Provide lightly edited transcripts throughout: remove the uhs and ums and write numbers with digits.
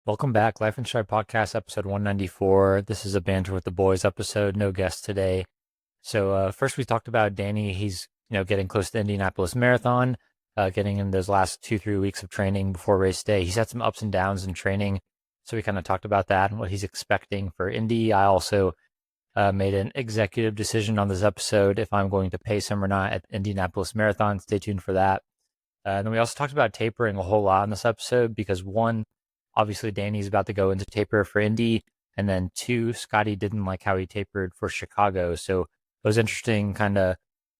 Welcome back, Life and Strive Podcast, episode 194. This is a Banter with the Boys episode, no guest today. So first we talked about Danny. He's getting close to the Indianapolis Marathon, getting in those last 2-3 weeks of training before race day. He's had some ups and downs in training, so we kind of talked about that and what he's expecting for Indy. I also made an executive decision on this episode if I'm going to pace him or not at Indianapolis Marathon. Stay tuned for that. And then we also talked about tapering a whole lot in this episode because one, obviously Danny's about to go into taper for Indy, and then two, Scotty didn't like how he tapered for Chicago. So it was interesting, kind of.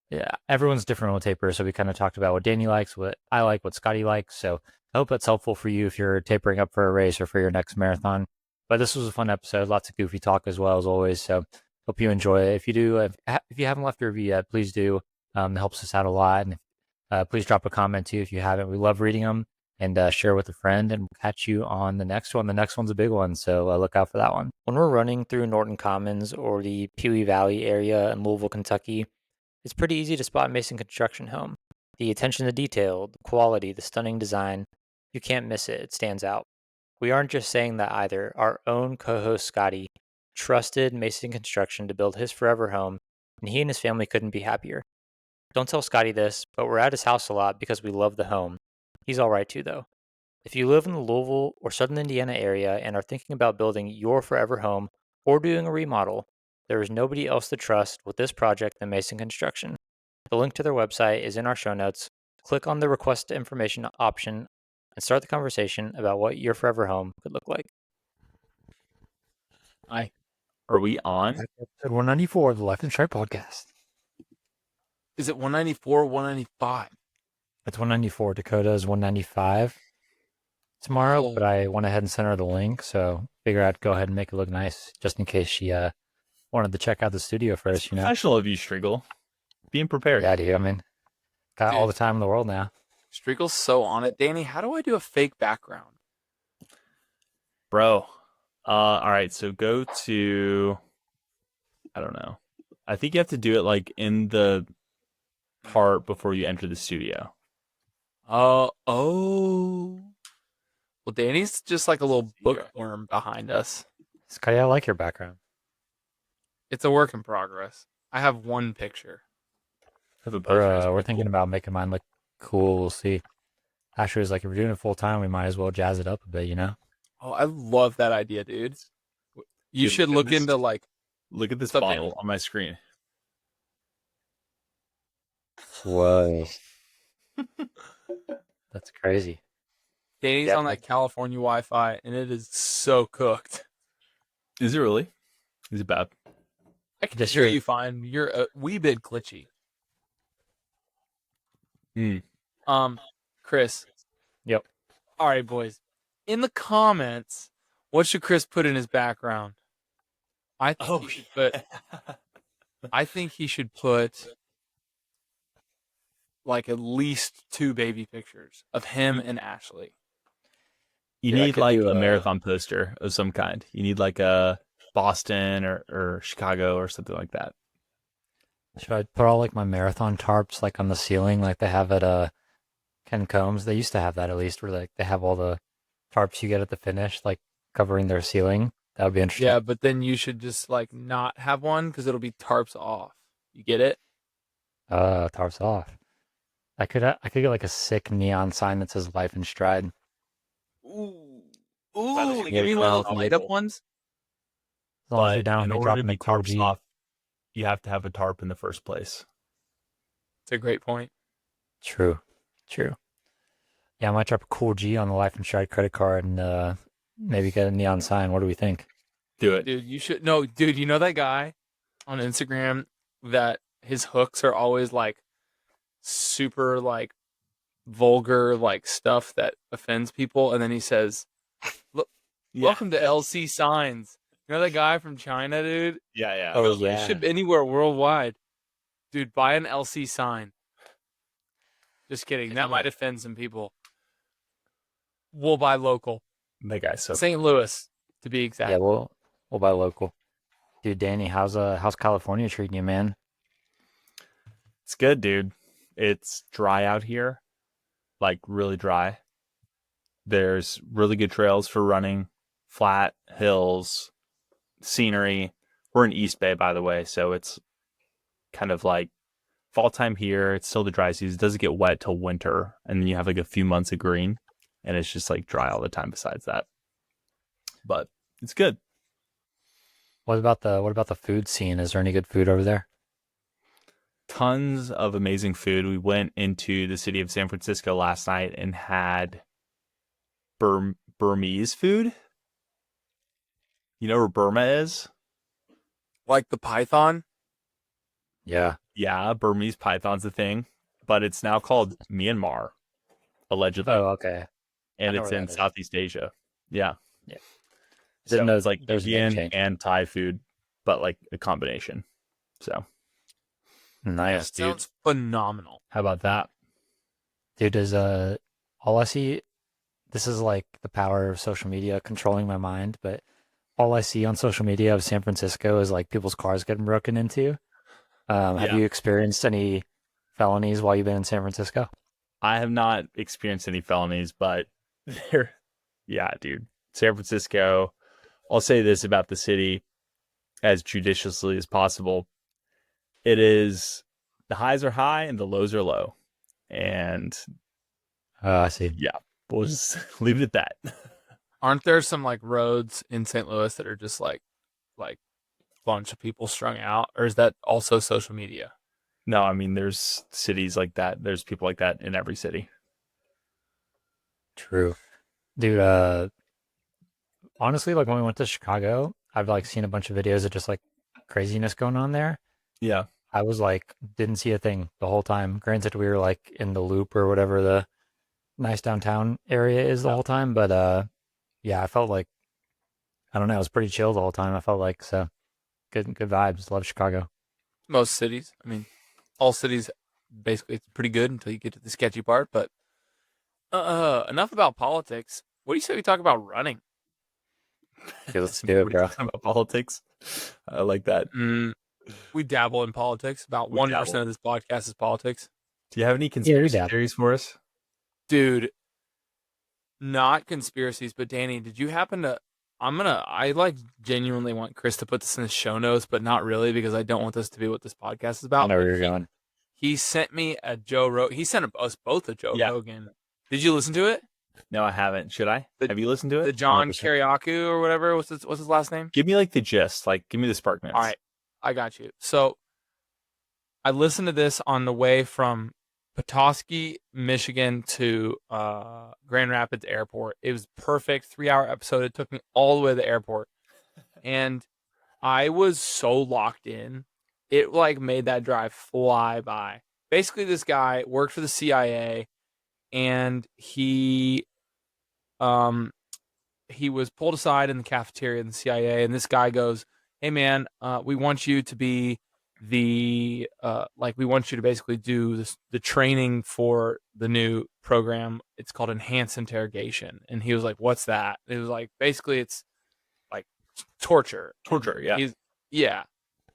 Yeah, everyone's different with taper, so we kind of talked about what Danny likes, what I like, what Scotty likes. So I hope that's helpful for you if you're tapering up for a race or for your next marathon. But this was a fun episode, lots of goofy talk as well as always. So hope you enjoy it. If you do, if you haven't left a review yet, please do. It helps us out a lot. And please drop a comment too if you haven't. We love reading them, and share with a friend, and we'll catch you on the next one. The next one's a big one, so look out for that one. When we're running through Norton Commons or the Pewee Valley area in Louisville, Kentucky, it's pretty easy to spot Mason Construction Home. The attention to detail, the quality, the stunning design, you can't miss it. It stands out. We aren't just saying that either. Our own co-host Scotty trusted Mason Construction to build his forever home, and he and his family couldn't be happier. Don't tell Scotty this, but we're at his house a lot because we love the home. He's all right too, though. If you live in the Louisville or Southern Indiana area and are thinking about building your forever home or doing a remodel, there is nobody else to trust with this project than Mason Construction. The link to their website is in our show notes. Click on the request information option and start the conversation about what your forever home could look like. Hi. Are we on? Episode 194 of the Life and Strive Podcast. Is it 194 or 195? It's 194. Dakota is 195 tomorrow, Oh. but I went ahead and sent her the link, so figure I'd go ahead and make it look nice, just in case she wanted to check out the studio first. Professional of you, Striegel. Being prepared. Yeah, dude. I mean, got all the time in the world now. Striegel's so on it. Danny, how do I do a fake background? Bro. All right, so go to, I don't know. I think you have to do it like in the part before you enter the studio. Oh. Well, Danny's just like a little bookworm behind us. Scotty, I like your background. It's a work in progress. I have one picture. We're thinking about making mine look cool. We'll see. Ashley was like, if we're doing it full time, we might as well jazz it up a bit, Oh, I love that idea, dude. You should look into like. Look at this What's up, bottle Danny? on my screen. Whoa. That's crazy. Danny's on that California Wi-Fi, and it is so cooked. Is it really? Is it bad? I can hear you fine. You're a wee bit glitchy. Chris. Yep. All right, boys. In the comments, what should Chris put in his background? I think he should put like at least 2 baby pictures of him and Ashley. You need like a marathon poster of some kind. You need like a Boston or Chicago or something like that. Should I put all like my marathon tarps like on the ceiling like they have at Ken Combs? They used to have that at least, where like they have all the tarps you get at the finish like covering their ceiling. That would be interesting. Yeah, but then you should just like not have one because it'll be tarps off. You get it? Tarps off. I could get like a sick neon sign that says Life in Stride. Ooh, give me one of those light up ones. As long as you're down in with me order to dropping be the cold tarps G. off, you have to have a tarp in the first place. It's a great point. True. Yeah, I might drop a cool G on the Life in Stride credit card and maybe get a neon sign. What do we think? Do it. Dude, you should. No, dude, you know that guy on Instagram that his hooks are always like super like vulgar like stuff that offends people, and then he says, "Look, welcome to LC Signs." You know that guy from China, dude? Yeah. Oh, He ship anywhere worldwide. Dude, buy an LC sign. Just kidding. That might offend some people. We'll buy local. That guy's so St. Louis, to be exact. Yeah, we'll buy local. Dude, Danny, how's California treating you, man? It's good, dude. It's dry out here. Like really dry. There's really good trails for running. flat hills, scenery. We're in East Bay, by the way, so it's kind of like fall time here. It's still the dry season. It doesn't get wet till winter, and then you have like a few months of green, and it's just like dry all the time besides that. But it's good. What about the food scene? Is there any good food over there? Tons of amazing food. We went into the city of San Francisco last night and had Burmese food. You know where Burma is? Like the python? Yeah. Yeah, Burmese python's a thing, but it's now called Myanmar, allegedly, Oh, okay. and know it's where in that is. Southeast Asia. Yeah. Yeah. So Didn't know it's like there's a name Indian change. and Thai food, but like a combination. So Nice, That dude. sounds phenomenal. how about that? Dude, does all I see, this is like the power of social media controlling my mind, but all I see on social media of San Francisco is like people's cars getting broken into. Have Yeah. you experienced any felonies while you've been in San Francisco? I have not experienced any felonies, but there, yeah, dude. San Francisco, I'll say this about the city as judiciously as possible. It is, the highs are high and the lows are low. And Oh, I see. yeah, we'll just leave it at that. Aren't there some like roads in St. Louis that are just like bunch of people strung out, or is that also social media? No, I mean, there's cities like that. There's people like that in every city. True. Dude, honestly, like when we went to Chicago, I've like seen a bunch of videos of just like craziness going on there. Yeah. I was like, didn't see a thing the whole time. Granted, we were like in the Loop or whatever the nice downtown area is the whole time, but yeah, I felt like, I don't know, it was pretty chill the whole time. I felt like, so good vibes. Love Chicago. Most cities. I mean, all cities basically it's pretty good until you get to the sketchy part. But enough about politics. What do you say we talk about running? Okay, let's do it, bro. Talking about politics. I like that. We dabble in politics. About We 1% dabble. of this podcast is politics. Do you have any we conspiracy dabble. theories for us? Dude, not conspiracies, but Danny, did you happen to I like genuinely want Chris to put this in the show notes, but not really because I don't want this to be what this podcast is about. I know where But you're going. He sent me a Joe Rogan. He sent us both a Joe Yeah. Rogan. Did you listen to it? No, I haven't. Should I? The- have you listened to it? The John 100%. Kiriakou or whatever. What's his last name? Give me like the gist. Like, give me the spark notes. All right, I got you. So I listened to this on the way from Petoskey, Michigan to Grand Rapids Airport. It was perfect 3-hour episode. It took me all the way to the airport. And I was so locked in. It like made that drive fly by. Basically, this guy worked for the CIA and he was pulled aside in the cafeteria in the CIA, and this guy goes, "Hey man, we want you to be the we want you to basically do this, the training for the new program. It's called enhanced interrogation." And he was like, "What's that?" It was like basically it's like torture. Torture, yeah. Yeah.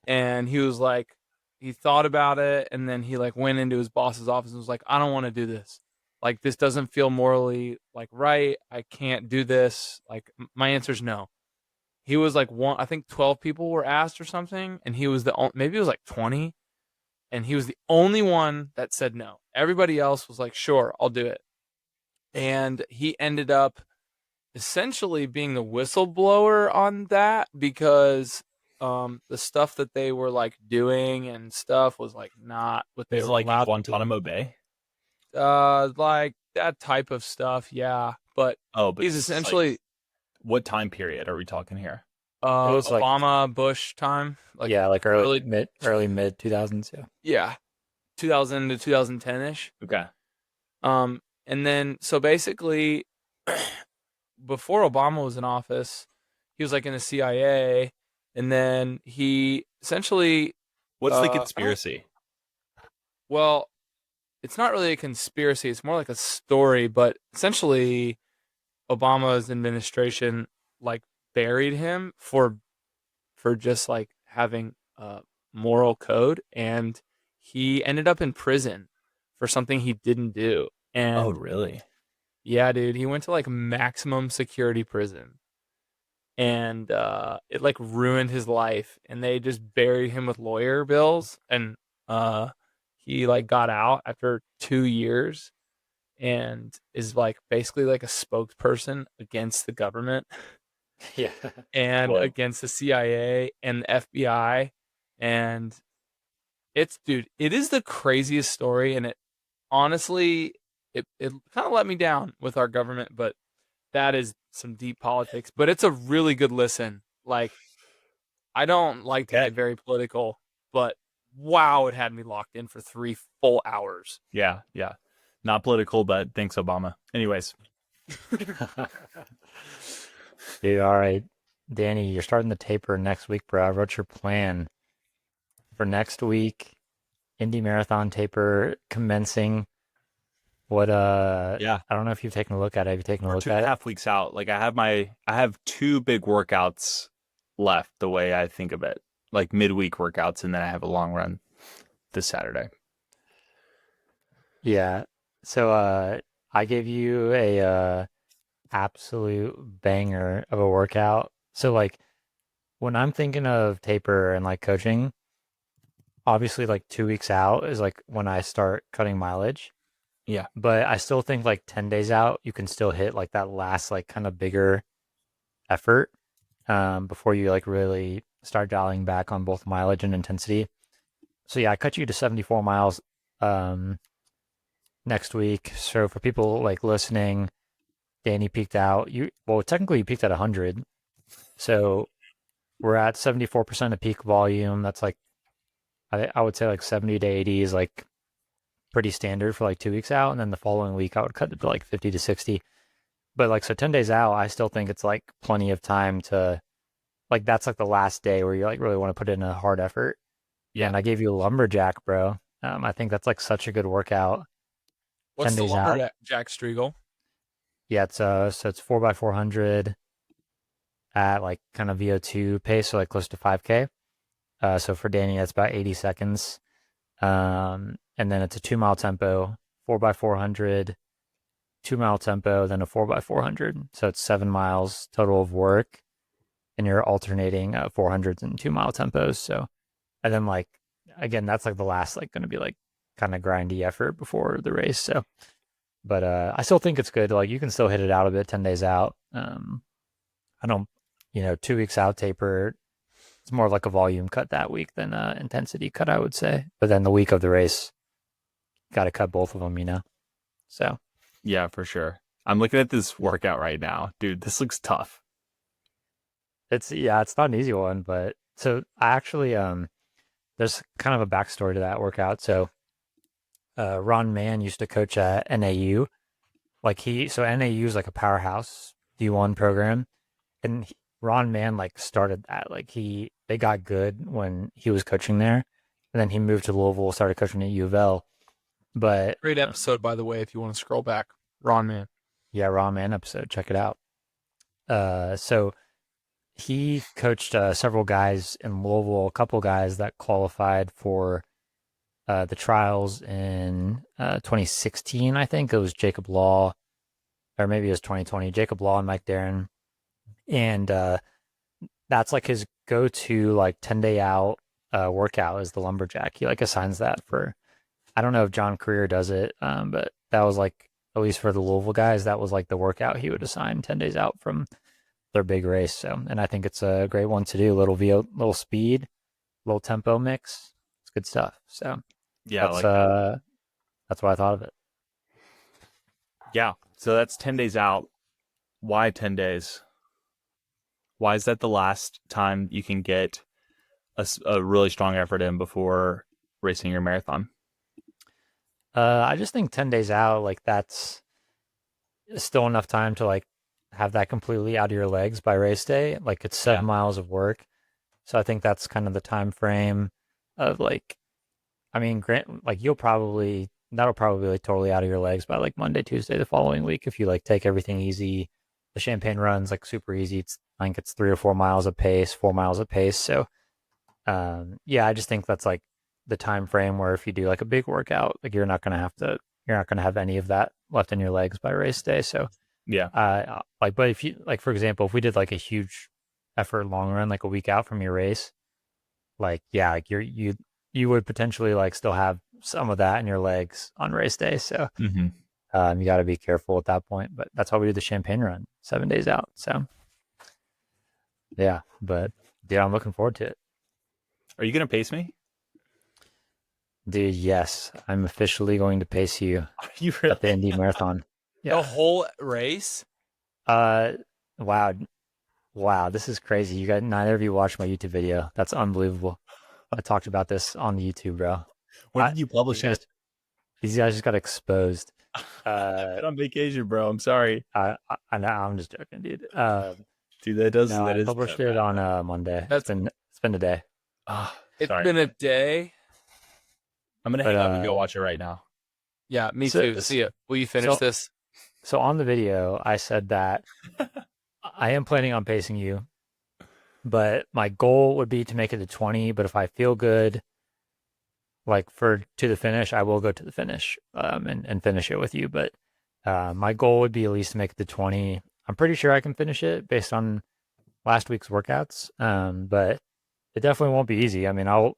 And he was like, he thought about it, and then he like went into his boss's office and was like, "I don't want to do this. Like this doesn't feel morally like right. I can't do this. Like my answer is no." He was like I think 12 people were asked or something, and he was maybe it was like 20, and he was the only one that said no. Everybody else was like, "Sure, I'll do it." And he ended up essentially being the whistleblower on that because the stuff that they were like doing and stuff was like not what they It's were like allowed Guantanamo Bay. to do. Like that type of stuff, yeah. But Oh, but he's it's essentially like, what time period are we talking here? It was like- Obama, Bush time. Like yeah, like early early- mid 2000s. Yeah. yeah, 2000 to 2010 ish. Okay. And then so basically, before Obama was in office, he was like in the CIA, and then he essentially, What's the I don't- conspiracy? well, it's not really a conspiracy. It's more like a story, but essentially, Obama's administration like buried him for just like having a moral code, and he ended up in prison for something he didn't do. And Oh, really? yeah, dude, he went to like maximum security prison. and it like ruined his life, and they just buried him with lawyer bills, and he like got out after 2 years and is like basically like a spokesperson against the government Yeah. and Whoa. against the CIA and the FBI. And dude, it is the craziest story. And it honestly, it kind of let me down with our government, but that is some deep politics. But it's a really good listen. Like, I don't like to Yeah. get very political, but wow, it had me locked in for 3 full hours. Yeah. Not political, but thanks, Obama. Anyways, Dude, all right. Danny, you're starting the taper next week, bro. What's your plan for next week? Indy Marathon taper commencing. What yeah, I don't know if you've taken a look at it. Have you taken a we're look two and at a it? half weeks out. Like I have 2 big workouts left the way I think of it, like midweek workouts, and then I have a long run this Saturday. Yeah. So I gave you a absolute banger of a workout. So like when I'm thinking of taper and like coaching, obviously like 2 weeks out is like when I start cutting mileage. Yeah. But I still think like 10 days out, you can still hit like that last like kind of bigger effort before you like really start dialing back on both mileage and intensity. So yeah, I cut you to 74 miles next week. So for people like listening, Danny peaked out. Well, technically you peaked at 100. So we're at 74% of peak volume. That's like I would say like 70 to 80 is like pretty standard for like 2 weeks out, and then the following week I would cut it to like 50 to 60. But like so 10 days out, I still think it's like plenty of time to like that's like the last day where you like really want to put in a hard effort. Yeah. And I gave you a lumberjack, bro. I think that's like such a good workout. What's 10 the days out. lumber Jack Striegel? Yeah, it's so it's 4x400 at like kind of VO2 pace, so like close to 5K. So for Danny, that's about 80 seconds. And then it's a 2 mile tempo, 4x400, 2 mile tempo, then a 4x400. So it's 7 miles total of work, and you're alternating 400s and 2 mile tempos. So, and then like again, that's like the last like going to be like kind of grindy effort before the race. So, but I still think it's good. Like you can still hit it out a bit 10 days out. I don't, 2 weeks out taper. It's more of like a volume cut that week than intensity cut, I would say. But then the week of the race, got to cut both of them, So Yeah, for sure. I'm looking at this workout right now. Dude, this looks tough. it's not an easy one, but so I actually there's kind of a backstory to that workout. So Ron Mann used to coach at NAU. So NAU is like a powerhouse D1 program, and Ron Mann like started that. Like they got good when he was coaching there, and then he moved to Louisville, started coaching at U of L. But Great episode, by the way, if you want to scroll back. Ron Man. yeah, Ron Mann episode, check it out. So he coached several guys in Louisville, a couple guys that qualified for the trials in 2016, I think. It was Jacob Law, or maybe it was 2020, Jacob Law and Mike Darren. And that's like his go-to like 10-day out workout is the lumberjack. He like assigns that for, I don't know if John Career does it, but that was like, at least for the Louisville guys, that was like the workout he would assign 10 days out from their big race. So, and I think it's a great one to do. Little speed, little tempo mix. It's good stuff. So Yeah, that's what I thought of it. yeah. So that's 10 days out. Why 10 days? Why is that the last time you can get a really strong effort in before racing your marathon? I just think 10 days out, like that's still enough time to like have that completely out of your legs by race day. Like it's 7 miles of work. So I think that's kind of the time frame of like, I mean, like that'll probably be like totally out of your legs by like Monday, Tuesday, the following week. If you like take everything easy, the Champagne run's like super easy. I think it's 3 or 4 miles a pace, 4 miles a pace. So, yeah, I just think that's like the time frame where if you do like a big workout, like you're not gonna have any of that left in your legs by race day. So Yeah. but if you like, for example, if we did like a huge effort long run, like a week out from your race, like yeah, like you would potentially like still have some of that in your legs on race day. So Mm-hmm. you got to be careful at that point. But that's why we do the Champagne run 7 days out. So yeah, but yeah, I'm looking forward to it. Are you gonna pace me? Dude, yes, I'm officially going to pace you Are you at the really? Indy Marathon. The Yeah. whole race? Uh, wow, wow, this is crazy. You got neither of you watched my YouTube video. That's unbelievable. I talked about this on the YouTube, bro. When did you These publish guys, it? these guys just got exposed. I've been on vacation, bro. I'm sorry, I'm just joking, dude. dude. No, I That is published it on Monday. That's It's been a day, It's sorry. been a day. I'm gonna but hang up and go watch it right now. Yeah, me So- too. See ya. Will you finish so- this? so on the video, I said that I am planning on pacing you, but my goal would be to make it to 20. But if I feel good, like to the finish, I will go to the finish, and finish it with you. But my goal would be at least to make it to 20. I'm pretty sure I can finish it based on last week's workouts. But it definitely won't be easy. I mean, I'm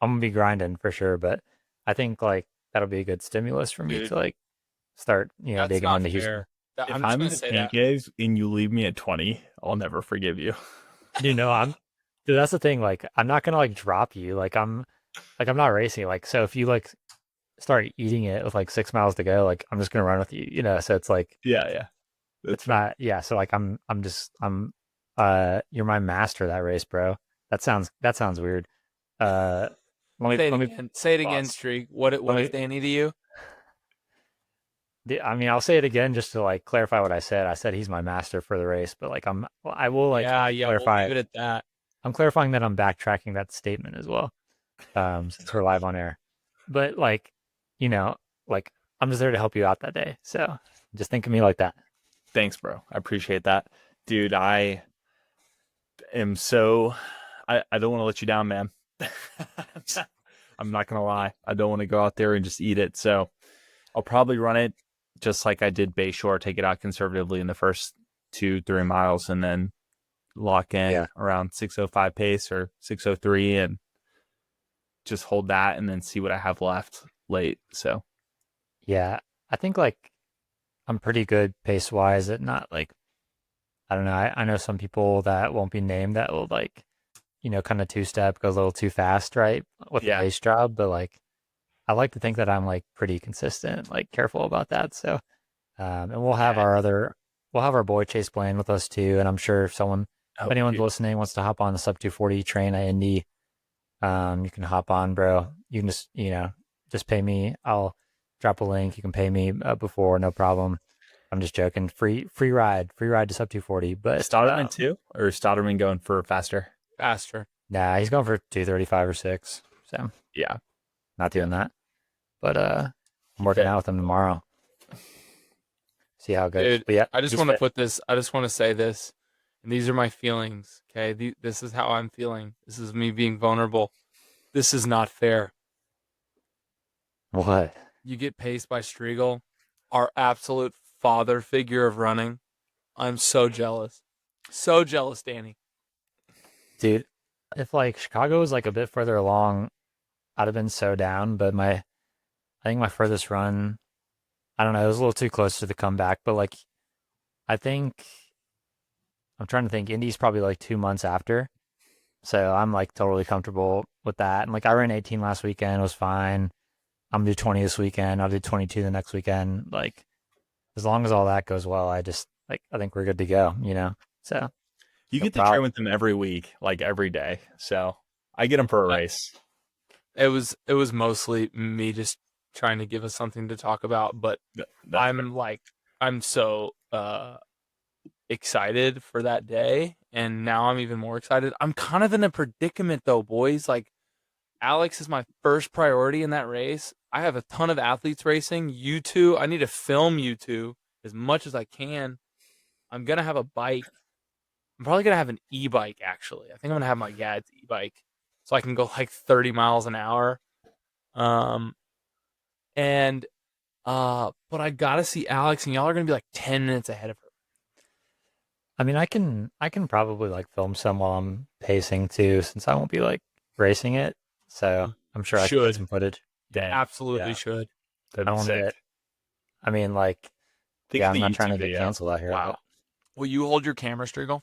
gonna be grinding for sure, but I think like that'll be a good stimulus for me Dude, to like start, That's digging not into Houston. fair. If I'm just I'm in gonna the say tank that. caves and you leave me at 20, I'll never forgive you. Dude, that's the thing. Like, I'm not gonna like drop you. I'm not racing. Like, so if you like start eating it with like 6 miles to go, like I'm just gonna run with you, So it's like Yeah. it's not. Yeah. So like you're my master of that race, bro. That sounds weird. Uh, let me Say it again, pause. Strieg. What let is me. Danny to you? I mean, I'll say it again just to like clarify what I said. I said he's my master for the race, but like I will like Yeah, we'll clarify. leave it at that. I'm clarifying that I'm backtracking that statement as well, since we're live on air. But like, you know, like I'm just there to help you out that day. So just think of me like that. Thanks, bro. I appreciate that, dude. I am so. I don't want to let you down, man. I'm not gonna lie. I don't want to go out there and just eat it. So I'll probably run it just like I did Bayshore. Take it out conservatively in the first 2-3 miles, and then lock in around 6:05 pace or 6:03, and just hold that, and then see what I have left late. So Yeah, I think like I'm pretty good pace wise at not like I don't know. I know some people that won't be named that will like kind of two step, go a little too fast, right, with the pace job. But like I like to think that I'm like pretty consistent, like careful about that. So and we'll have our boy Chase Blaine with us too. And I'm sure if anyone's listening wants to hop on the sub 240 train at Indy, you can hop on, bro. You can just pay me. I'll drop a link. You can pay me before, no problem. I'm just joking. Free ride to sub 240. But Stotterman too, or is Stotterman going for faster? Faster. Nah, he's going for 235 or 6. So Yeah, not doing that. But I'm working out with him tomorrow. See how it goes. Dude, but yeah, I just want to say this, and these are my feelings. Okay, this is how I'm feeling. This is me being vulnerable. This is not fair. What? You get paced by Striegel, our absolute father figure of running. I'm so jealous. So jealous, Danny. Dude, if like Chicago was like a bit further along, I'd have been so down. But I think my furthest run, I don't know, it was a little too close to the comeback. But like, I'm trying to think. Indy's probably like 2 months after, so I'm like totally comfortable with that. And like, I ran 18 last weekend, it was fine. I'm gonna do 20 this weekend. I'll do 22 the next weekend. Like, as long as all that goes well, I think we're good to go. So you no get to problem. train with them every week, like every day. So I get them for a race. It was mostly me just trying to give us something to talk about, but I'm so excited for that day, and now I'm even more excited. I'm kind of in a predicament though, boys. Like, Alex is my first priority in that race. I have a ton of athletes racing. You two, I need to film you two as much as I can. I'm gonna have a bike. I'm probably gonna have an e-bike actually. I think I'm gonna have my dad's e-bike so I can go like 30 miles an hour. And but I gotta see Alex, and y'all are gonna be like 10 minutes ahead of her. I mean, I can probably like film some while I'm pacing too, since I won't be like racing it. So I'm sure I could get Should. some footage. Dang. Absolutely Yeah. should. That'd I be don't want to sick. get. I mean, like, Think yeah, of I'm the not trying YouTube to get video. canceled out here. Wow. But Will you hold your camera, Striegel?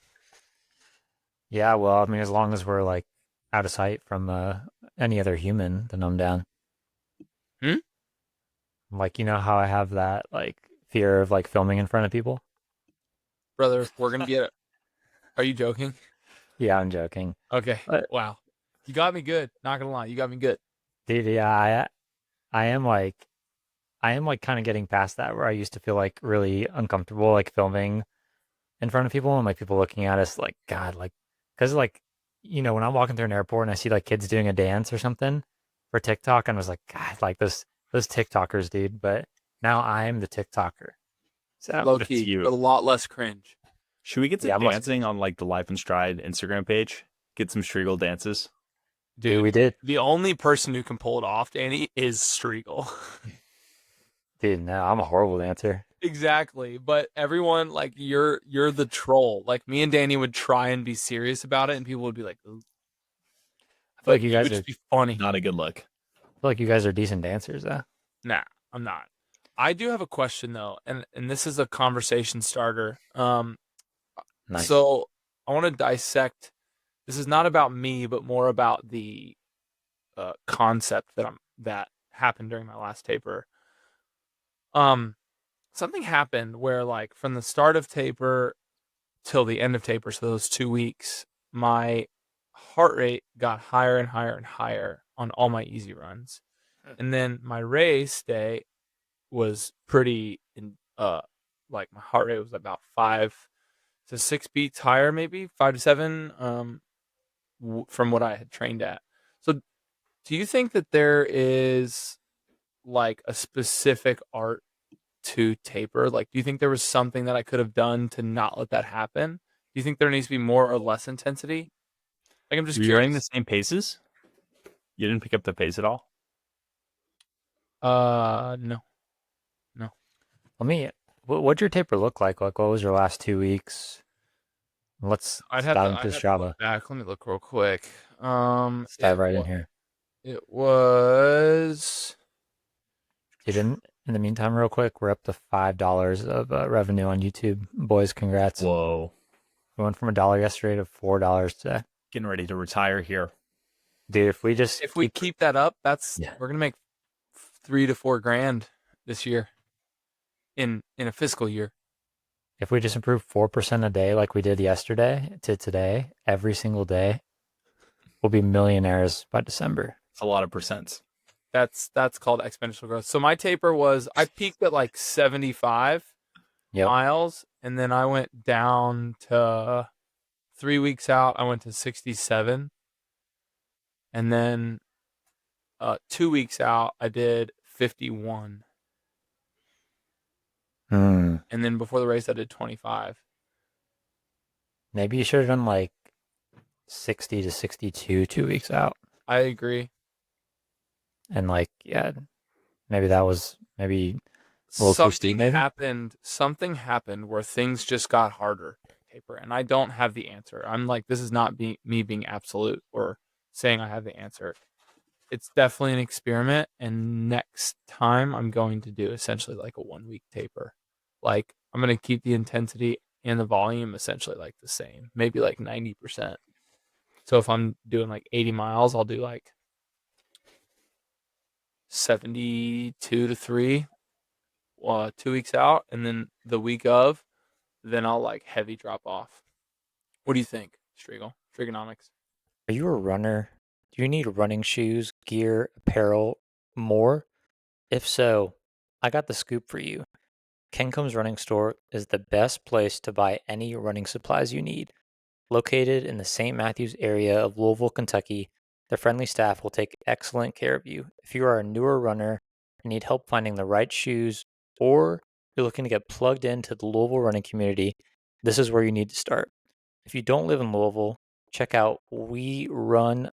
yeah, well, I mean, as long as we're like out of sight from any other human, then I'm down. Hmm? Like, you know how I have that like fear of like filming in front of people? Brother, we're going to be at Are you joking? Yeah, I'm joking. Okay. But Wow. You got me good. Not going to lie. You got me good. dude, yeah, I am like kind of getting past that where I used to feel like really uncomfortable like filming in front of people and like people looking at us like God, like because like when I'm walking through an airport and I see like kids doing a dance or something for TikTok, and I was like, God, like those TikTokers, dude. But now I'm the TikToker, so Low That's key, you. but a lot less cringe. Should we get to yeah, I'm like, dancing on like the Life and Stride Instagram page? Get some Striegel dances. dude, Dude, we did, the only person who can pull it off, Danny, is Striegel. dude. No, I'm a horrible dancer. Exactly. But everyone, like, you're the troll. Like, me and Danny would try and be serious about it, and people would be like, "Ooh." I feel But like you you guys would are, just be funny. Not a good look. I feel like you guys are decent dancers, though. Nah, I'm not. I do have a question though, and this is a conversation starter. Nice. So I want to dissect. This is not about me, but more about the concept that happened during my last taper. Um, Something happened where, like, from the start of taper till the end of taper, so those 2 weeks, my heart rate got higher and higher and higher on all my easy runs, and then my race day was pretty like, my heart rate was about 5 to 6 beats higher, maybe 5 to 7, from what I had trained at. So do you think that there is like a specific art to taper? Like, do you think there was something that I could have done to not let that happen? Do you think there needs to be more or less intensity? Like, I'm just Were you running the curious. same paces? You didn't pick up the pace at all? No, no. Let me. What'd your taper look like? Like, what was your last 2 weeks? Let's dive into I'd this have to Java. look back. Let me look real quick. Let's dive right in here. It was. Dude, in the meantime, real quick, we're up to $5 of revenue on YouTube. Boys, congrats. Whoa. We went from $1 yesterday to $4 today. Getting ready to retire here. Dude, if we just If we keep that up, yeah, we're gonna make 3 to 4 grand this year in a fiscal year. if we just improve 4% a day like we did yesterday to today, every single day, we'll be millionaires by December. It's a lot of percents. That's called exponential growth. So my taper was, I peaked at like 75 Yep. miles, and then I went down to 3 weeks out. I went to 67, and then 2 weeks out I did 51, and then before the race I did 25. Maybe you should have done like 60 to 62 2 weeks out. I agree. And like, yeah, maybe that was maybe a little too steep, maybe. Something happened where things just got harder, taper, and I don't have the answer. I'm like, this is not me being absolute or saying I have the answer. It's definitely an experiment, and next time I'm going to do essentially like a 1 week taper. Like, I'm going to keep the intensity and the volume essentially like the same, maybe like 90%. So if I'm doing like 80 miles, I'll do like 72 to 3 2 weeks out, and then the week of, then I'll like heavy drop off. What do you think, Striegel? Trigonomics. Are you a runner? Do you need running shoes, gear, apparel, more? If so, I got the scoop for you. Kencom's Running Store is the best place to buy any running supplies you need. Located in the St. Matthews area of Louisville, Kentucky, their friendly staff will take excellent care of you. If you are a newer runner and need help finding the right shoes, or you're looking to get plugged into the Louisville running community, this is where you need to start. If you don't live in Louisville, check out werunlou.com.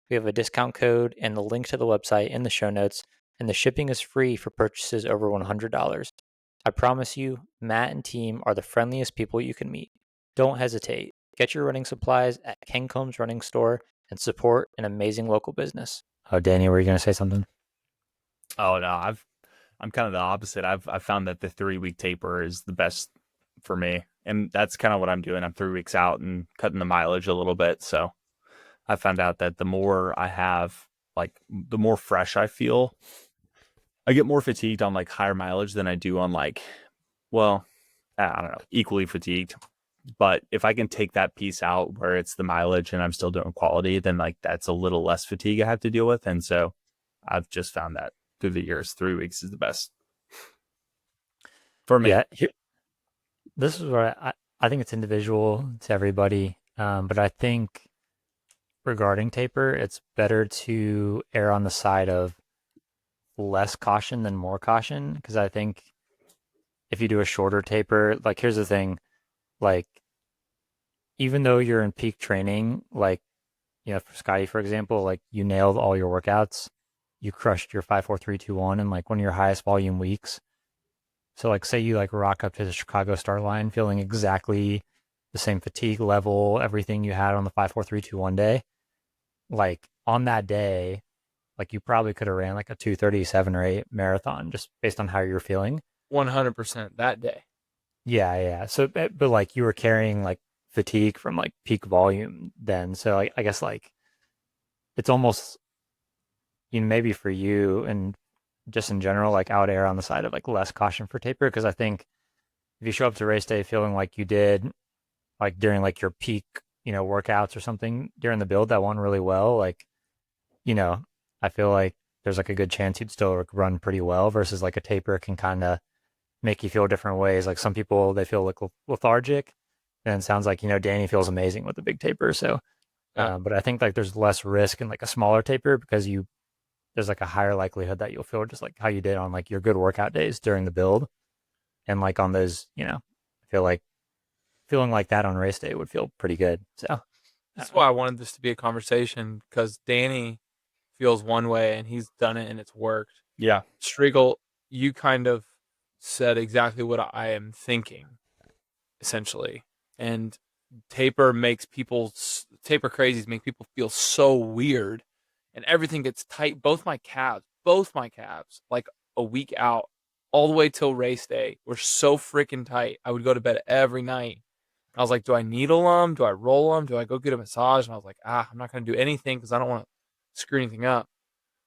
We have a discount code and the link to the website in the show notes, and the shipping is free for purchases over $100. I promise you, Matt and team are the friendliest people you can meet. Don't hesitate. Get your running supplies at Ken Combs Running Store and support an amazing local business. Oh, Danny, were you going to say something? Oh no, I'm kind of the opposite. I've found that the 3 week taper is the best for me, and that's kind of what I'm doing. I'm 3 weeks out and cutting the mileage a little bit. So I found out that the more I have, like the more fresh I feel. I get more fatigued on like higher mileage than I do on like, well, I don't know, equally fatigued. But if I can take that piece out where it's the mileage and I'm still doing quality, then like that's a little less fatigue I have to deal with. And so I've just found that through the years, 3 weeks is the best for me. Yeah, this is where I think it's individual to everybody. But I think regarding taper, it's better to err on the side of less caution than more caution. Because I think if you do a shorter taper, like here's the thing, like even though you're in peak training, like for Scotty, for example, like you nailed all your workouts, you crushed your 5, 4, 3, 2, 1 in like one of your highest volume weeks. So like say you like rock up to the Chicago start line feeling exactly the same fatigue level, everything you had on the 5, 4, 3, 2, 1 day. Like on that day, like you probably could have ran like a 2:37 or 8 marathon just based on how you're feeling. 100% that day. Yeah. So, but like you were carrying like fatigue from like peak volume then. So I guess like it's almost, maybe for you and just in general, like I would err on the side of like less caution for taper because I think if you show up to race day feeling like you did like during like your peak, workouts or something during the build that went really well, like, I feel like there's like a good chance you'd still run pretty well versus like a taper can kind of make you feel different ways. Like some people, they feel like lethargic and it sounds like, Danny feels amazing with the big taper. So, but I think like there's less risk in like a smaller taper because there's like a higher likelihood that you'll feel just like how you did on like your good workout days during the build. And like on those, I feel like feeling like that on race day would feel pretty good. So That's why I wanted this to be a conversation because Danny feels one way and he's done it and it's worked. Yeah. Striegel, you kind of said exactly what I am thinking, essentially. And taper crazies make people feel so weird and everything gets tight. Both my calves, like a week out, all the way till race day, were so freaking tight. I would go to bed every night. I was like, do I needle them? Do I roll them? Do I go get a massage? And I was like, I'm not going to do anything because I don't want to screw anything up.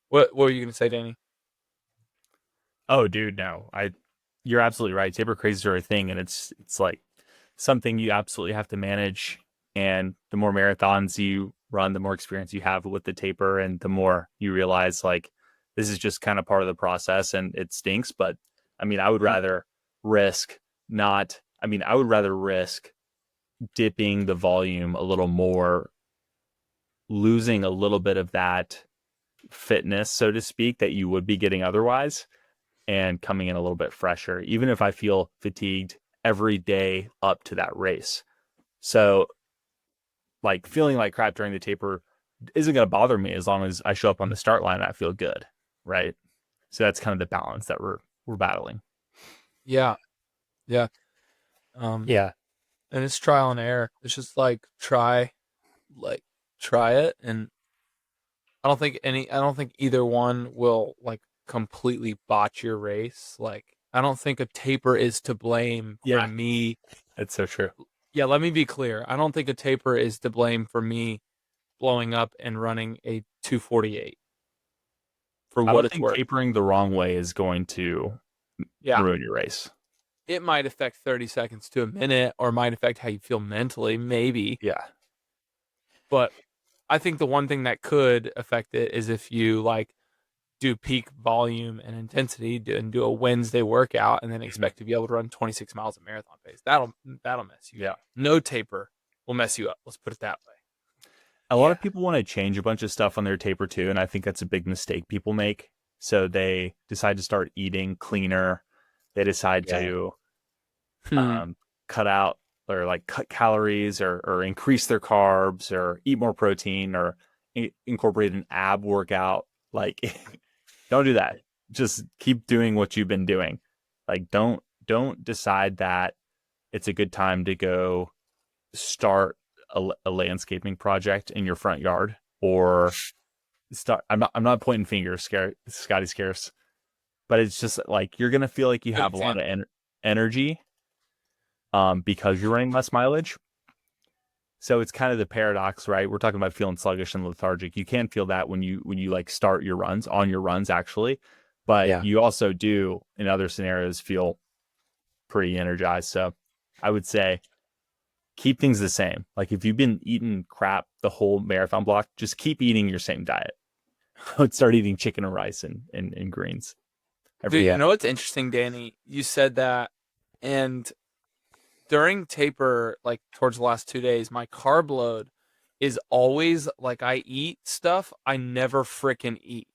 What were you going to say, Danny? Oh, dude, no. You're absolutely right. Taper crazes are a thing, and it's like something you absolutely have to manage. And the more marathons you run, the more experience you have with the taper, and the more you realize like this is just kind of part of the process, and it stinks. But I mean, I would rather risk dipping the volume a little more, losing a little bit of that fitness, so to speak, that you would be getting otherwise, and coming in a little bit fresher, even if I feel fatigued every day up to that race. So like feeling like crap during the taper isn't going to bother me as long as I show up on the start line and I feel good. Right. So that's kind of the balance that we're battling. Yeah. yeah, And it's trial and error. It's just like try it. And I don't think either one will like completely botch your race. Like, I don't think a taper is to blame for me. That's so true. Yeah, let me be clear. I don't think a taper is to blame for me blowing up and running a 2:48. For what it's worth. Tapering the wrong way is going to ruin your race. It might affect 30 seconds to a minute or might affect how you feel mentally, maybe. Yeah. But I think the one thing that could affect it is if you like do peak volume and intensity and do a Wednesday workout and then expect to be able to run 26 miles at marathon pace. That'll mess you up. No taper will mess you up. Let's put it that way. A lot of people want to change a bunch of stuff on their taper too, and I think that's a big mistake people make. So they decide to start eating cleaner. They decide to cut out or like cut calories or increase their carbs or eat more protein or incorporate an ab workout. Like, don't do that. Just keep doing what you've been doing. Like, don't don't decide that it's a good time to go start a landscaping project in your front yard, or start. I'm not pointing fingers, Scotty scarce, but it's just like you're gonna feel like you have a lot of energy, because you're running less mileage. So it's kind of the paradox, right? We're talking about feeling sluggish and lethargic. You can feel that when you like start your runs, on your runs actually, but you also do in other scenarios feel pretty energized. So I would say keep things the same. Like if you've been eating crap the whole marathon block, just keep eating your same diet. I would start eating chicken and rice and greens. Dude, you know what's interesting, Danny? You said that, and during taper, like towards the last 2 days, my carb load is always like I eat stuff I never frickin' eat.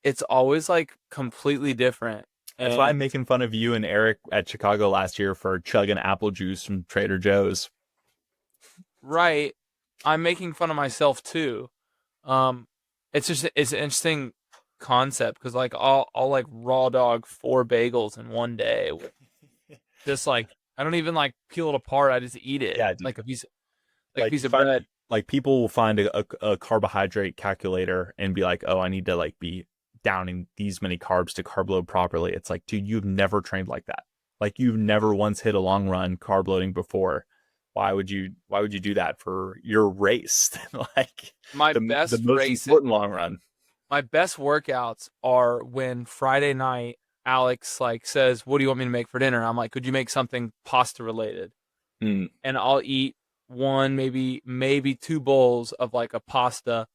It's always like completely different. That's why I'm making fun of you and Eric at Chicago last year for chugging apple juice from Trader Joe's. Right. I'm making fun of myself too. It's an interesting concept because like I'll like raw dog 4 bagels in one day. Just like I don't even like peel it apart. I just eat it. Yeah, like a piece of bread. Like people will find a carbohydrate calculator and be like, oh, I need to like be downing these many carbs to carb load properly. It's like, dude, you've never trained like that. Like you've never once hit a long run carb loading before. Why would you do that for your race? Like the most important long run. My best workouts are when Friday night Alex like says, "What do you want me to make for dinner?" I'm like, "Could you make something pasta related?" And I'll eat one, maybe 2 bowls of like a pasta.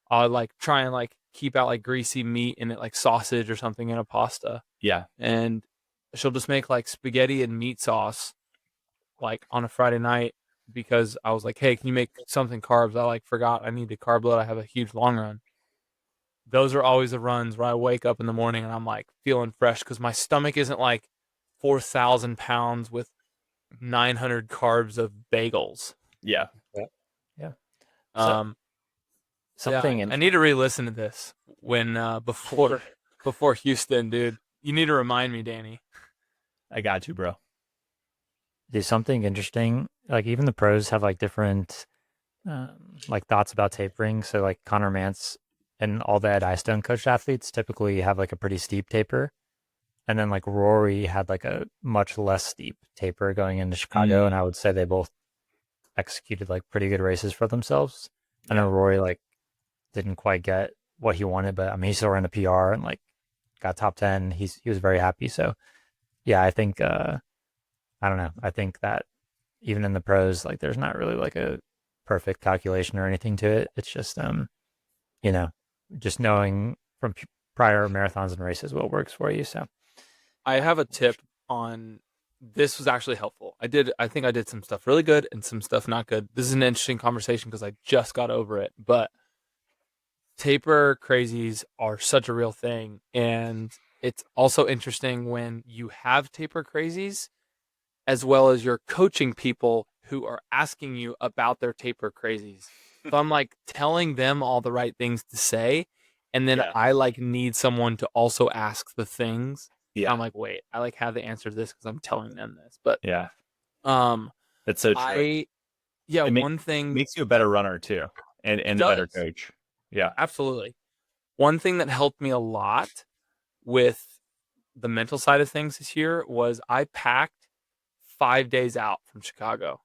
I'll like try and like keep out like greasy meat in it, like sausage or something in a pasta. Yeah. And she'll just make like spaghetti and meat sauce like on a Friday night because I was like, hey, can you make something carbs? I like forgot I need to carb load. I have a huge long run. Those are always the runs where I wake up in the morning and I'm like feeling fresh because my stomach isn't like 4,000 pounds with 900 carbs of bagels. Yeah. I need to re-listen to this when before Houston, dude. You need to remind me, Danny. I got you, bro. Do something interesting. Like even the pros have like different like thoughts about tapering. So like Connor Mance and all the Ed Eyestone coached athletes typically have like a pretty steep taper. And then like Rory had like a much less steep taper going into Chicago. And I would say they both executed like pretty good races for themselves. I know Rory like didn't quite get what he wanted, but I mean, he still ran a PR and like got top 10. He was very happy. So yeah, I think, I don't know. I think that even in the pros, like there's not really like a perfect calculation or anything to it. It's just, you know, just knowing from prior marathons and races what works for you. So I have a tip on this. Was actually helpful. I think I did some stuff really good and some stuff not good. This is an interesting conversation because I just got over it, but taper crazies are such a real thing. And it's also interesting when you have taper crazies as well as you're coaching people who are asking you about their taper crazies. So I'm like telling them all the right things to say. And then I like need someone to also ask the things. Yeah. I'm like, wait, I like have the answer to this because I'm telling them this. But that's so true. One thing makes you a better runner too, and a better coach. Yeah, absolutely. One thing that helped me a lot with the mental side of things this year was I packed 5 days out from Chicago.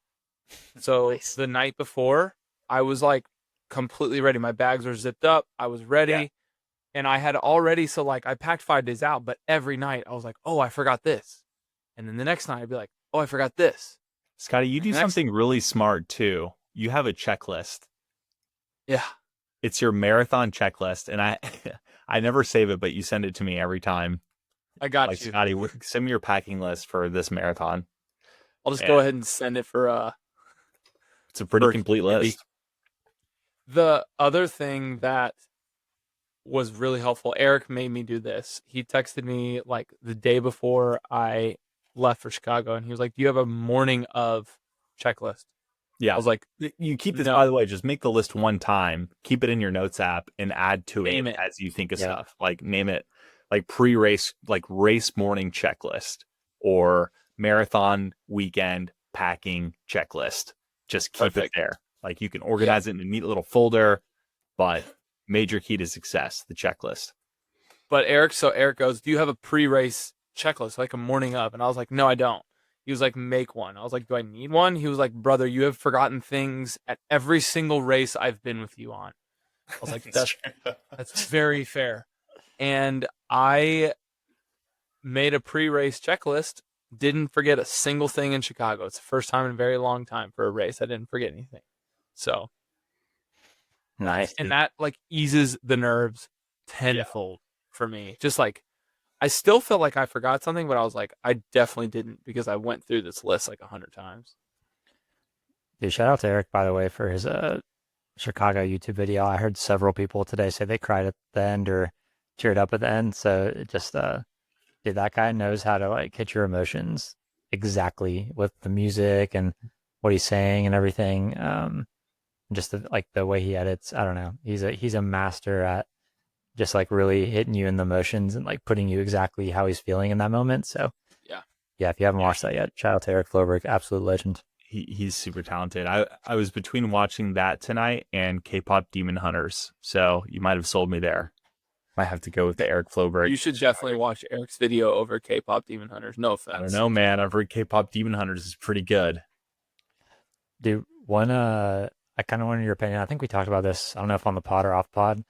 So nice. The night before, I was like completely ready. My bags were zipped up. I was ready. Yeah. And I had already, so like I packed 5 days out, but every night I was like, oh, I forgot this. And then the next night I'd be like, oh, I forgot this. Scotty, you do something really smart too. You have a checklist. Yeah. It's your marathon checklist. And I never save it, but you send it to me every time. I got like, you. Scotty, send me your packing list for this marathon. I'll just go ahead and send it for it's a pretty complete list. The other thing that was really helpful, Eric made me do this. He texted me like the day before I left for Chicago and he was like, do you have a morning of checklist? Yeah. I was like, you keep this, by the way, just make the list one time, keep it in your notes app and add to it as you think of stuff. Like name it like pre-race, like race morning checklist or marathon weekend packing checklist. Just keep Perfect. it there. Like you can organize it in a neat little folder, but major key to success, the checklist. But Eric goes, do you have a pre-race checklist, like a morning of? And I was like, no, I don't. He was like, make one. I was like, do I need one? He was like, brother, you have forgotten things at every single race I've been with you on. I was like, that's very fair. And I made a pre-race checklist, didn't forget a single thing in Chicago. It's the first time in a very long time for a race I didn't forget anything. So Nice. and that like eases the nerves tenfold for me. Just like I still felt like I forgot something, but I was like, I definitely didn't because I went through this list like 100 times. Dude, shout out to Eric, by the way, for his Chicago YouTube video. I heard several people today say they cried at the end or cheered up at the end. So it just, dude, that guy knows how to like hit your emotions exactly with the music and what he's saying and everything. Just like the way he edits. I don't know. He's a master at just like really hitting you in the emotions and like putting you exactly how he's feeling in that moment. So yeah, if you haven't watched that yet, shout out to Eric Floberg, absolute legend. He's super talented. I was between watching that tonight and K-pop Demon Hunters, so you might have sold me there. Might have to go with the Eric Floberg. You should definitely watch Eric's video over K-pop Demon Hunters. No offense. I don't know, man. I've heard K-pop Demon Hunters is pretty good. Dude, one I kind of wanted your opinion. I think we talked about this. I don't know if on the pod or off pod,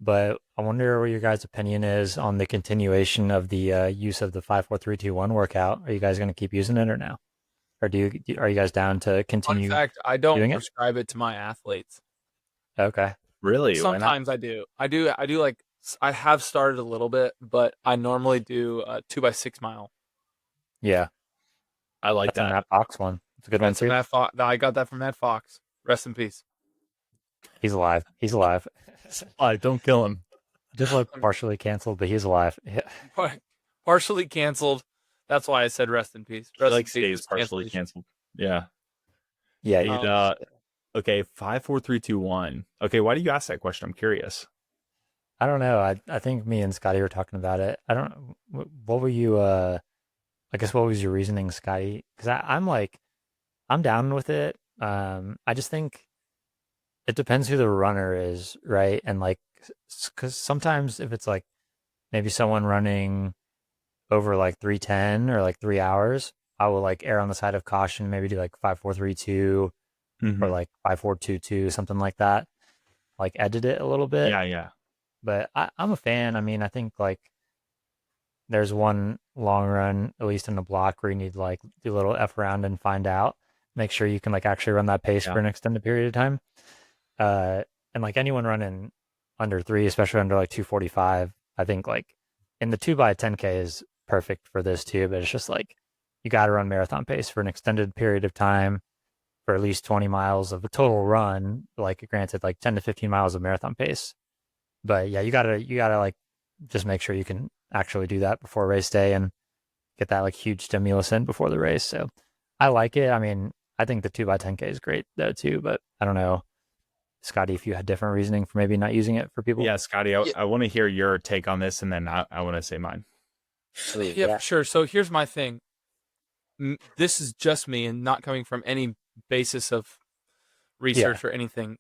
but I wonder what your guys' opinion is on the continuation of the use of the 5-4-3-2-1 workout. Are you guys going to keep using it or no? Or are you guys down to continue? Fun fact, I don't doing it? prescribe it to my athletes. Okay. Really? Why not? Sometimes I do. I do like I have started a little bit, but I normally do a 2x6 mile. Yeah. I like That's a that. Matt Fox one. It's a good one too. I got that from Matt Fox. Rest in peace. He's alive. He's alive. Don't kill him. Just like partially canceled, but he's alive. Yeah. Partially canceled. That's why I said rest in peace. He Rest like in peace stays with partially cancellation. canceled. Yeah. Yeah. Okay, 5, 4, 3, 2, 1. Okay, why do you ask that question? I'm curious. I don't know. I think me and Scotty were talking about it. I don't. What were you? I guess what was your reasoning, Scotty? Because I'm down with it. I just think it depends who the runner is, right? And like, because sometimes if it's like maybe someone running over like 3:10 or like 3 hours, I will like err on the side of caution, maybe do like 5-4-3-2 or like 5-4-2-2, something like that. Like edit it a little bit. Yeah. But I'm a fan. I mean, I think like there's one long run, at least in the block, where you need to like do a little F around and find out. Make sure you can like actually run that pace for an extended period of time. And like anyone running under 3, especially under like 2:45, I think like in the 2x10K is perfect for this too. But it's just like you got to run marathon pace for an extended period of time for at least 20 miles of a total run. Like granted, like 10 to 15 miles of marathon pace. But yeah, you gotta like just make sure you can actually do that before race day and get that like huge stimulus in before the race. So I like it. I mean, I think the 2x10K is great though too, but I don't know, Scotty, if you had different reasoning for maybe not using it for people. Yeah, Scotty, I want to hear your take on this, and then I want to say mine. Yeah, for sure. So here's my thing. This is just me and not coming from any basis of research or anything.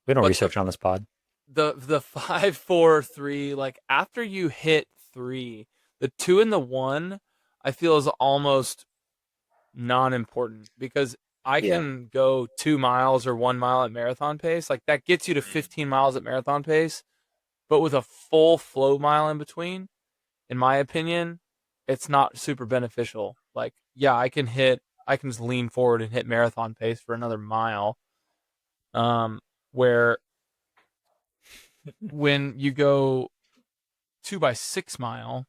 We don't But research on this pod. The 5-4-3, like after you hit 3, the 2 and the 1, I feel is almost non-important because I can go 2 miles or 1 mile at marathon pace. Like that gets you to 15 miles at marathon pace, but with a full flow mile in between, in my opinion, it's not super beneficial. Like, yeah, I can just lean forward and hit marathon pace for another mile. Where when you go 2x6 mile,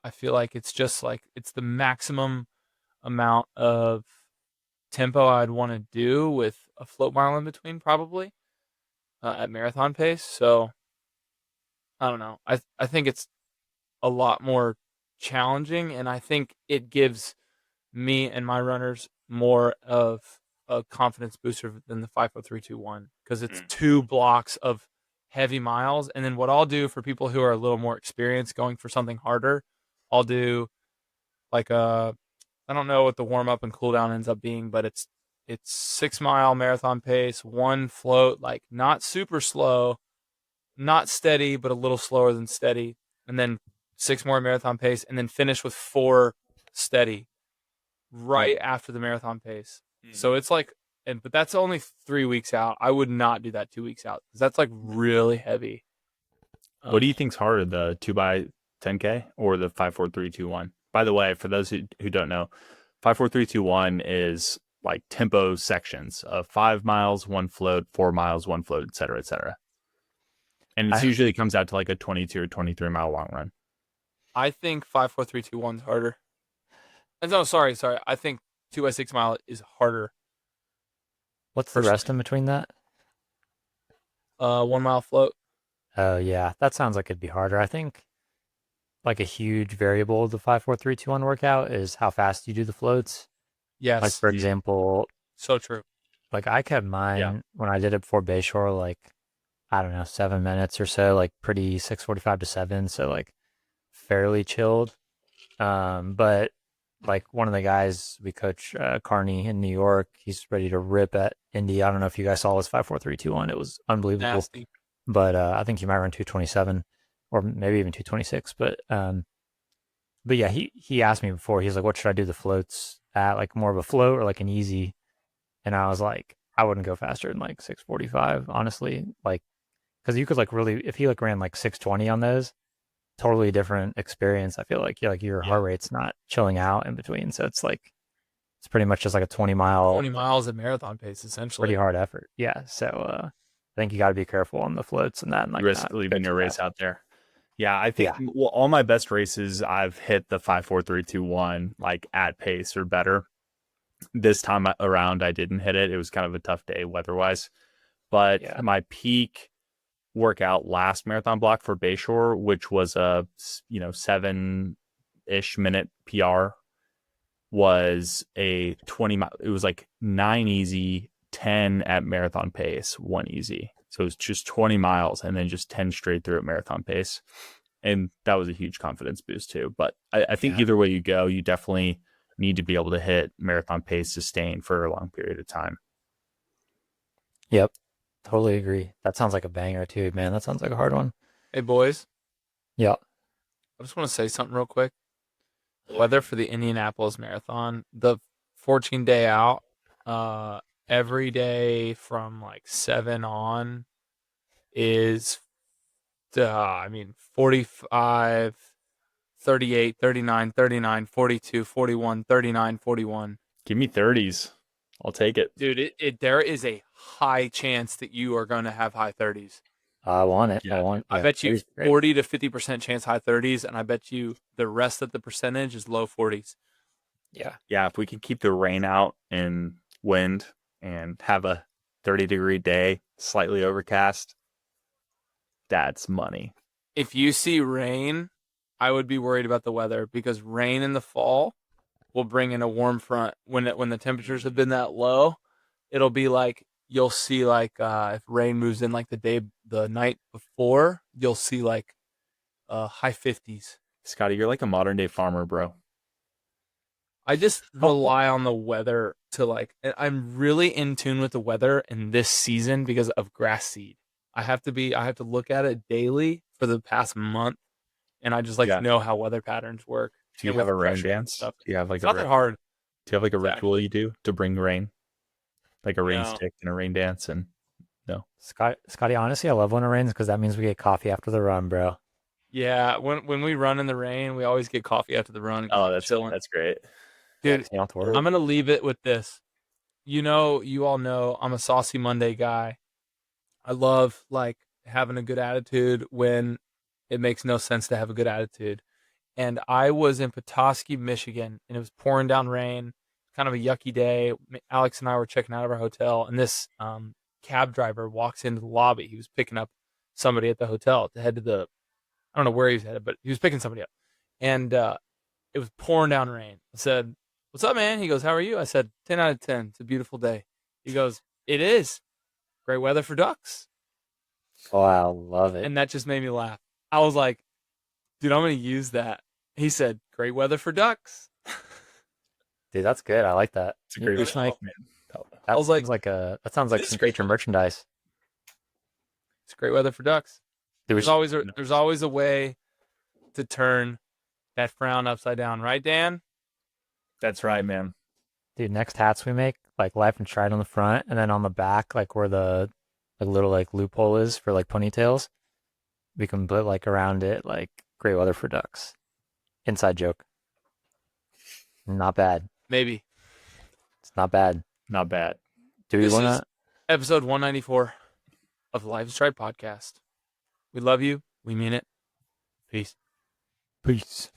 I feel like it's just like it's the maximum amount of tempo I'd want to do with a float mile in between, probably at marathon pace. So I don't know. I think it's a lot more challenging, and I think it gives me and my runners more of a confidence booster than the 5-4-3-2-1 because it's 2 blocks of heavy miles. And then what I'll do for people who are a little more experienced going for something harder, I'll do like I don't know what the warm up and cool down ends up being, but it's 6 mile marathon pace, one float, like not super slow, not steady, but a little slower than steady, and then 6 more marathon pace, and then finish with 4 steady right after the marathon pace. So it's like, but that's only 3 weeks out. I would not do that 2 weeks out because that's like really heavy. What do you think's harder, the 2x10K or the 5-4-3-2-1? By the way, for those who don't know, 5-4-3-2-1 is like tempo sections of 5 miles, 1 float, 4 miles, 1 float, et cetera, et cetera. And it usually comes out to like a 22 or 23 mile long run. I think 5-4-3-2-1 is harder. And no, sorry. I think 2x6 mile is harder. What's the rest in between that? 1 mile float. Oh yeah, that sounds like it'd be harder. I think like a huge variable of the 5-4-3-2-1 workout is how fast you do the floats. Yes. Like for example, so true. Like I kept mine when I did it before Bayshore, like I don't know, 7 minutes or so, like pretty 6:45 to 7, so like fairly chilled. But like one of the guys we coach, Carney in New York, he's ready to rip at Indy. I don't know if you guys saw his 5-4-3-2-1. It was unbelievable. Nasty. But I think he might run 227 or maybe even 226. But yeah, he asked me before. He's like, "What should I do the floats at? Like more of a float or like an easy?" And I was like, "I wouldn't go faster than like 6:45, honestly. Like, because you could like really, if he like ran like 6:20 on those, totally different experience. I feel like your heart rate's not chilling out in between, so it's like it's pretty much just like a 20 miles at marathon pace, essentially. Pretty hard effort. Yeah. So I think you got to be careful on the floats and that. And like risk leaving your race out there. Yeah, I think well, all my best races I've hit the 5-4-3-2-1 like at pace or better. This time around, I didn't hit it. It was kind of a tough day weather-wise. But my peak workout last marathon block for Bayshore, which was a 7-ish minute PR, was a 20 mile. It was like 9 easy, 10 at marathon pace, 1 easy. So it was just 20 miles and then just 10 straight through at marathon pace. And that was a huge confidence boost too. But I think either way you go, you definitely need to be able to hit marathon pace sustained for a long period of time. Yep. Totally agree. That sounds like a banger too, man. That sounds like a hard one. Hey, boys. Yeah. I just want to say something real quick. Weather for the Indianapolis Marathon, the 14-day out, every day from like 7 on is, 45, 38, 39, 39, 42, 41, 39, 41. Give me 30s. I'll take it. Dude, there is a high chance that you are going to have high 30s. I want it. Yeah. I bet you 40 to 50% chance high 30s, and I bet you the rest of the percentage is low 40s. Yeah. Yeah, if we can keep the rain out and wind and have a 30-degree day, slightly overcast, that's money. If you see rain, I would be worried about the weather because rain in the fall will bring in a warm front. When the temperatures have been that low, it'll be like you'll see like if rain moves in like the night before, you'll see like high 50s. Scotty, you're like a modern day farmer, bro. I just rely on the weather to like. I'm really in tune with the weather in this season because of grass seed. I have to look at it daily for the past month, and I just know how weather patterns work. Do you have a rain dance? Do you have like it's not that hard? Do you have like a ritual you do to bring rain, like a rain stick and a rain dance? And no, Scotty, honestly, I love when it rains because that means we get coffee after the run, bro. Yeah, when we run in the rain, we always get coffee after the run. Oh, that's great, dude. I'm gonna leave it with this. You all know I'm a saucy Monday guy. I love like having a good attitude when it makes no sense to have a good attitude. And I was in Petoskey, Michigan, and it was pouring down rain, kind of a yucky day. Alex and I were checking out of our hotel, and this cab driver walks into the lobby. He was picking up somebody at the hotel to head to I don't know where he was headed, but he was picking somebody up. And it was pouring down rain. I said, "What's up, man?" He goes, "How are you?" I said, 10 out of 10. It's a beautiful day. He goes, "It is. Great weather for ducks." Oh, I love it. And that just made me laugh. I was like, dude, I'm going to use that. He said, "Great weather for ducks." Dude, that's good. I like that. It's a great Fish Mike. man. That was like, sounds like this some is great future merchandise. It's great weather for ducks. Dude, we There's always a way to turn that frown upside down, right, Dan? That's right, man. Dude, next hats we make, like Life and Stride on the front, and then on the back, like where the little like loophole is for like ponytails, we can put like around it like great weather for ducks. Inside joke. Not bad. Maybe. It's not bad. Not bad. Do we This want is to? episode 194 of the Life and Stride podcast. We love you. We mean it. Peace. Peace.